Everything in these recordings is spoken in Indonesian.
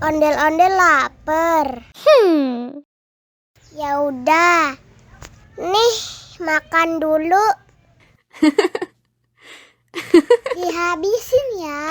Ondel-ondel lapar. Ya udah. Nih, makan dulu. Dihabisin ya.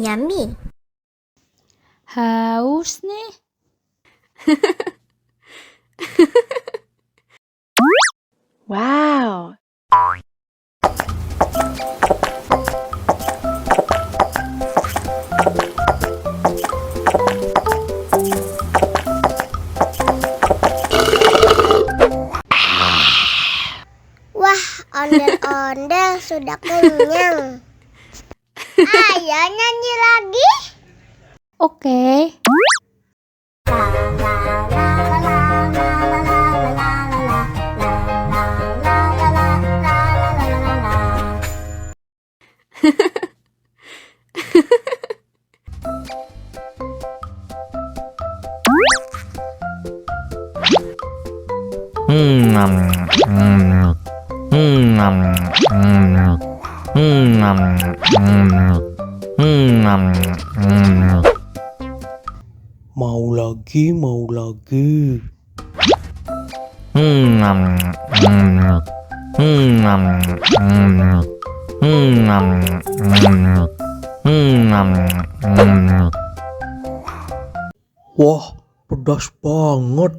Yummy. Haus nih. Wow. Wah, ondel-ondel sudah kenyang. Ayo nyanyi lagi. Oke. Mau lagi, mau lagi. Wah, pedas banget.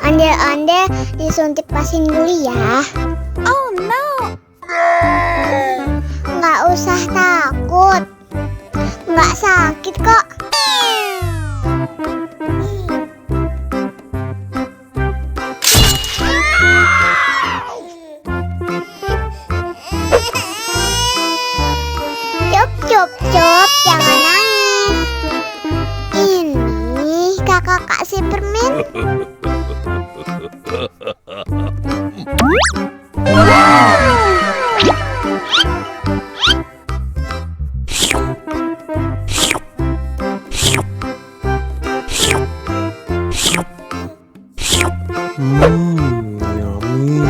Ondel-ondel disuntik vaksin dulu ya. Oh no. Nggak usah takut. Nggak sakit kok. Cup, jangan nangis. Ini kakak kasih permen. Yummy.